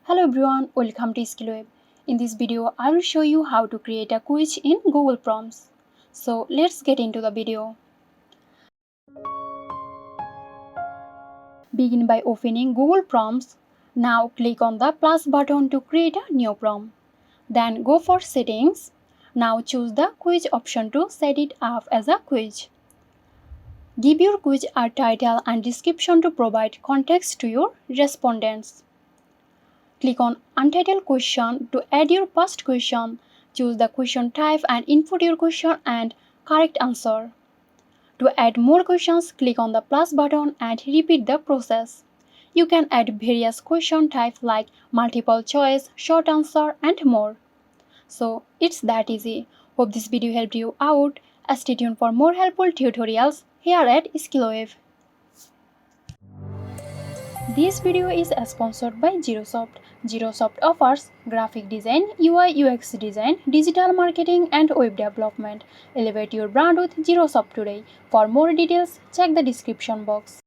Hello everyone, welcome to SkillWeb. In this video, I will show you how to create a quiz in Google Prompts. So let's get into the video. Begin by opening Google Prompts. Now click on the plus button to create a new prompt. Then go for settings. Now choose the quiz option to set it up as a quiz. Give your quiz a title and description to provide context to your respondents. Click on Untitled Question to add your past question. Choose the question type and input your question and correct answer. To add more questions, click on the plus button and repeat the process. You can add various question types like multiple choice, short answer, and more. So it's that easy. Hope this video helped you out. Stay tuned for more helpful tutorials here at SkillWave. This video is sponsored by Zerosoft. Zerosoft offers graphic design, UI UX design, digital marketing and web development. Elevate your brand with Zerosoft today. For more details, check the description box.